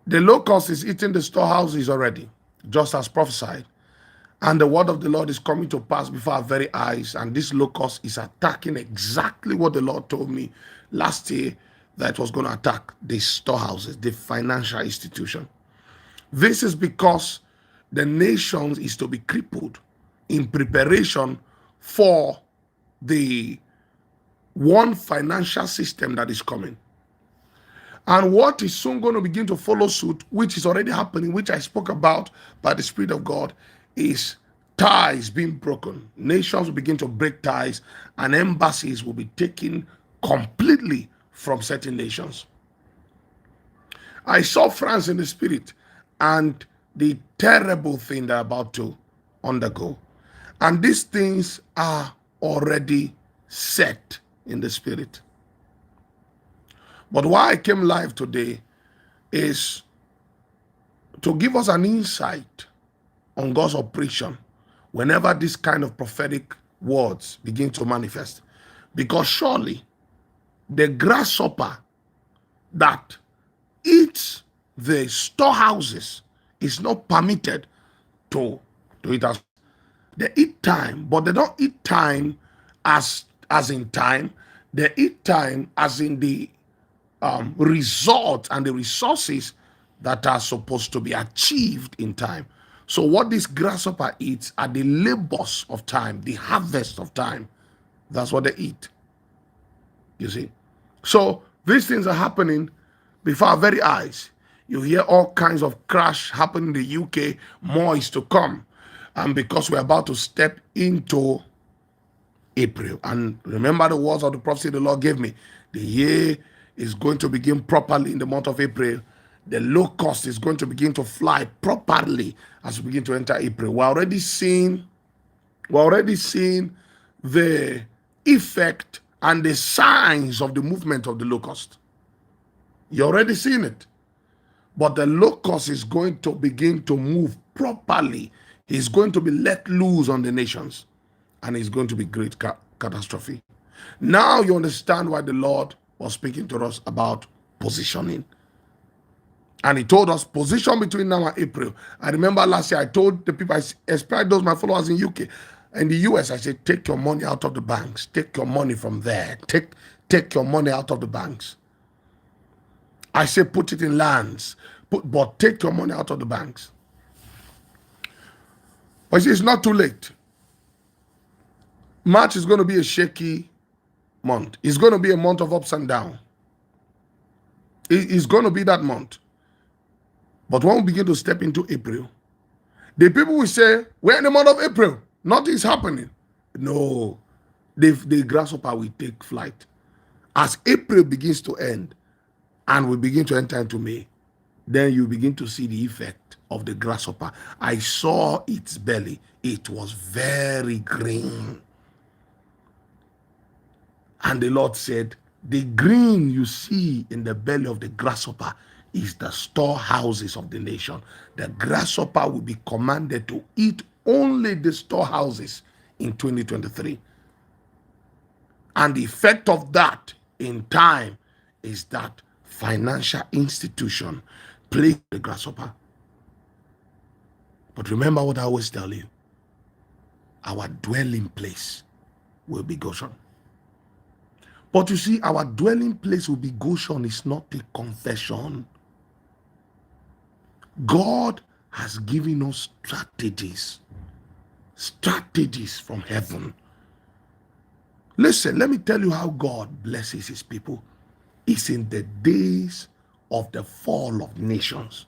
The locust is eating the storehouses already, just as prophesied. And the word of the Lord is coming to pass before our very eyes. And this locust is attacking exactly what the Lord told me last year that was going to attack the storehouses, the financial institution. This is because the nation is to be crippled in preparation for the one financial system that is coming. And what is soon going to begin to follow suit, which is already happening, which I spoke about by the Spirit of God, is ties being broken. Nations will begin to break ties, and embassies will be taken completely from certain nations. I saw France in the spirit and the terrible thing they're about to undergo. And these things are already set in the spirit. But why I came live today is to give us an insight on God's operation whenever this kind of prophetic words begin to manifest. Because surely the grasshopper that eats the storehouses is not permitted to eat as they eat time, but they don't eat time as in time. They eat time as in the results and the resources that are supposed to be achieved in time. So what this grasshopper eats are the labors of time, the harvest of time. That's what they eat. You see? So these things are happening before our very eyes. You hear all kinds of crash happen in the UK. More is to come. And because we're about to step into April. And remember the words of the prophecy the Lord gave me. The year is going to begin properly in the month of April. The locust is going to begin to fly properly as we begin to enter April. We're already seeing the effect and the signs of the movement of the locust. You're already seeing it. But the locust is going to begin to move properly. He's going to be let loose on the nations. And it's going to be great catastrophe. Now you understand why the Lord was speaking to us about positioning. And he told us position between now and April. I remember last year I told the people, especially those my followers in UK, in the US, I said, take your money out of the banks. Take your money from there. Take your money out of the banks. I say put it in lands, but take your money out of the banks. But it's not too late. March is going to be a shaky month. It's going to be a month of ups and downs. It's going to be that month. But when we begin to step into April, the people will say, we're in the month of April. Nothing's happening. No. The grasshopper will take flight. As April begins to end and we begin to enter into May, then you begin to see the effect of the grasshopper. I saw its belly. It was very green. And the Lord said, the green you see in the belly of the grasshopper is the storehouses of the nation. The grasshopper will be commanded to eat only the storehouses in 2023. And the effect of that in time is that financial institution plague the grasshopper. But remember what I always tell you. Our dwelling place will be Goshen. But you see, our dwelling place will be Goshen is not a confession. God has given us strategies from heaven. Listen, let me tell you how God blesses his people. It's in the days of the fall of nations.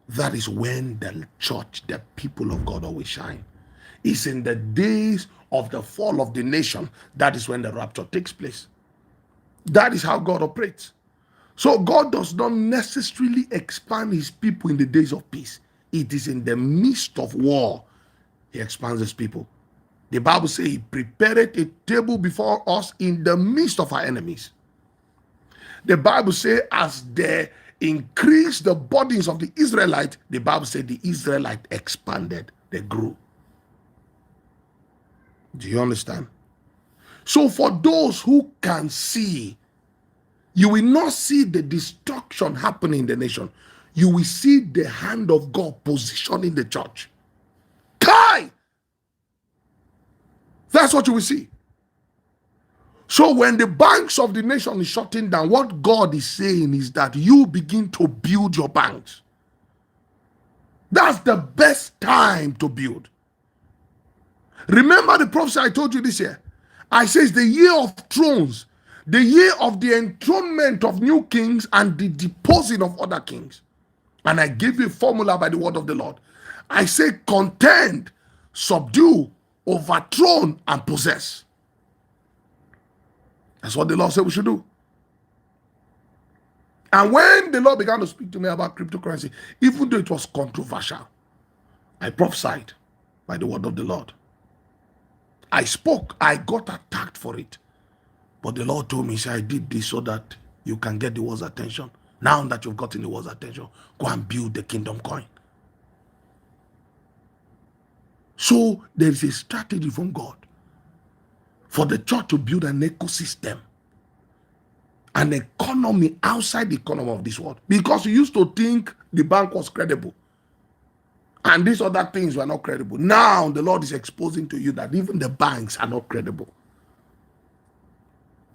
That is when the church, the people of God always shine. It's in the days of the fall of the nation. That is when the rapture takes place. That is how God operates. So God does not necessarily expand his people in the days of peace. It is in the midst of war he expands his people. The Bible says he prepared a table before us in the midst of our enemies. The Bible says as they increased the burdens of the Israelites, the Bible said the Israelites expanded, they grew. Do you understand? So for those who can see, you will not see the destruction happening in the nation. you will see the hand of God positioning the church. Kai! That's what you will see. So when the banks of the nation is shutting down, what God is saying is that you begin to build your banks. That's the best time to build. Remember the prophecy I told you this year? I says the year of thrones, the year of the enthronement of new kings and the deposing of other kings. And I gave you a formula by the word of the Lord. I say contend, subdue, overthrown, and possess. That's what the Lord said we should do. And when the Lord began to speak to me about cryptocurrency, even though it was controversial, I prophesied by the word of the Lord. I spoke, I got attacked for it. But the Lord told me, say, I did this so that you can get the world's attention. Now that you've gotten the world's attention, go and build the kingdom coin. So there is a strategy from God for the church to build an ecosystem, an economy outside the economy of this world. Because you used to think the bank was credible and these other things were not credible. Now the Lord is exposing to you that even the banks are not credible.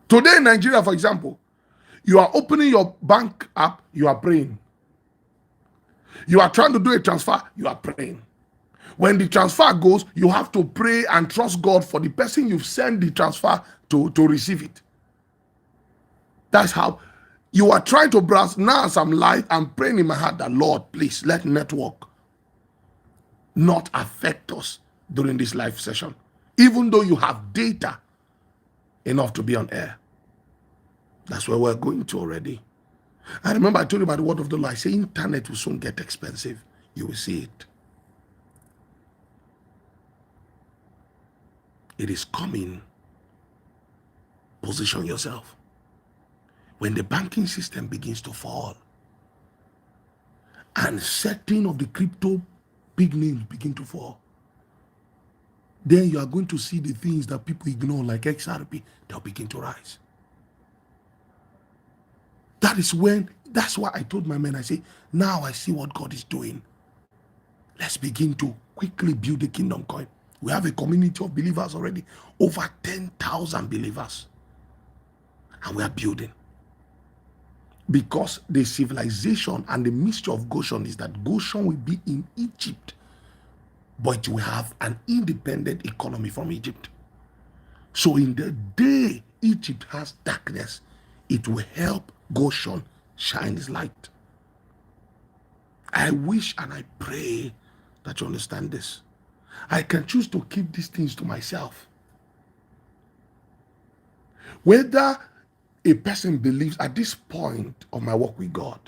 Today in Nigeria, for example, you are opening your bank app, you are praying. You are trying to do a transfer, you are praying. When the transfer goes, you have to pray and trust God for the person you've sent the transfer to receive it. That's how you are trying to browse. Now as I'm live, I'm praying in my heart that, Lord, please let network not affect us during this live session. Even though you have data enough to be on air. That's where we're going to already. I remember I told you about the word of the Lord. I say internet will soon get expensive. You will see it. It is coming. Position yourself. When the banking system begins to fall and certain of the crypto big names begin to fall, then you are going to see the things that people ignore like XRP, they'll begin to rise. That's why I told my men, I say, now I see what God is doing. Let's begin to quickly build the kingdom coin. We have a community of believers already, over 10,000 believers. And we are building. Because the civilization and the mystery of Goshen is that Goshen will be in Egypt, but we have an independent economy from Egypt. So in the day Egypt has darkness, it will help Goshen shine its light. I wish and I pray that you understand this. I can choose to keep these things to myself. Whether a person believes at this point of my walk with God,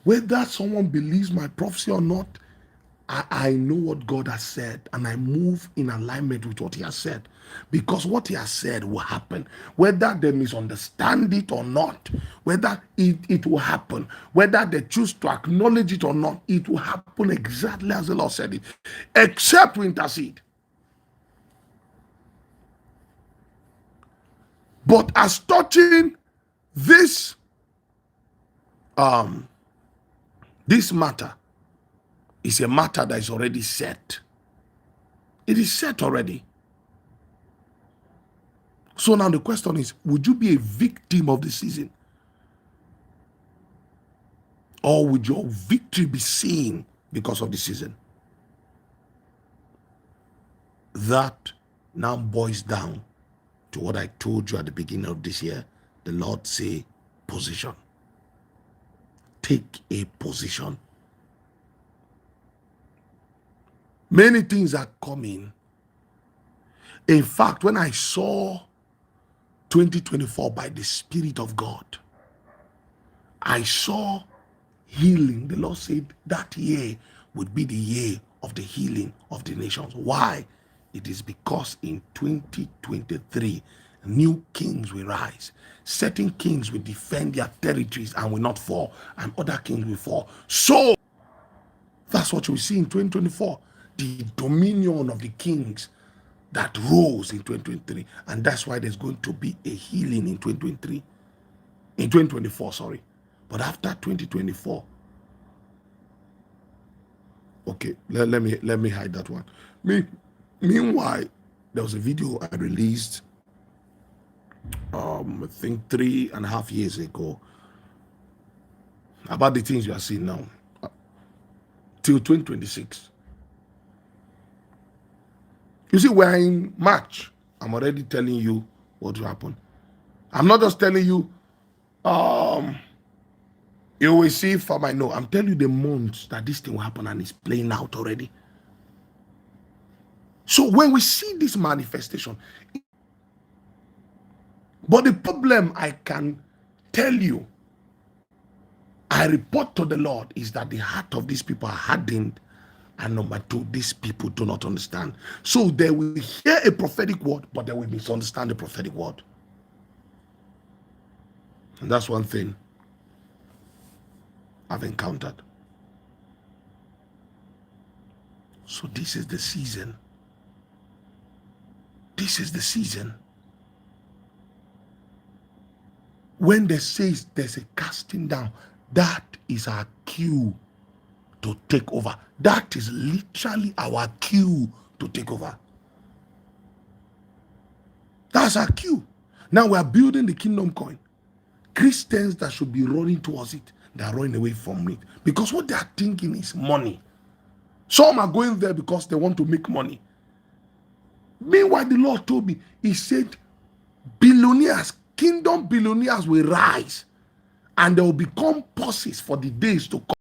whether someone believes my prophecy or not, I know what God has said and I move in alignment with what he has said, because what he has said will happen. Whether they misunderstand it or not, whether it will happen, whether they choose to acknowledge it or not, it will happen exactly as the Lord said it, except we intercede. But as touching this this matter is a matter that is already set. It is set already. So now the question is, would you be a victim of the season? Or would your victory be seen because of the season? That now boils down to what I told you at the beginning of this year. The Lord say, position. Take a position. Many things are coming. In fact, when I saw 2024 by the Spirit of God, I saw healing. The Lord said that year would be the year of the healing of the nations. Why? It is because in 2023, new kings will rise. Certain kings will defend their territories and will not fall, and other kings will fall. So that's what you will see in 2024. The dominion of the kings that rose in 2023, and that's why there's going to be a healing in 2024, sorry. But after 2024, Okay, let me hide that one. Meanwhile, there was a video I released I think 3.5 years ago about the things you are seeing now till 2026. You see, we're in March. I'm already telling you what will happen. I'm not just telling you you will see from I know. I'm telling you the months that this thing will happen, and it's playing out already. So when we see this manifestation, but the problem I can tell you, I report to the Lord, is that the heart of these people are hardened, and number two, these people do not understand. So they will hear a prophetic word, but they will misunderstand the prophetic word. And that's one thing I've encountered. So this is the season. This is the season when they say there's a casting down. That is our cue to take over. That is literally our cue to take over. That's our cue. Now we are building the kingdom coin. Christians that should be running towards it, they are running away from it because what they are thinking is money. Some are going there because they want to make money. Meanwhile, the Lord told me, He said, billionaires, kingdom billionaires will rise, and they will become bosses for the days to come.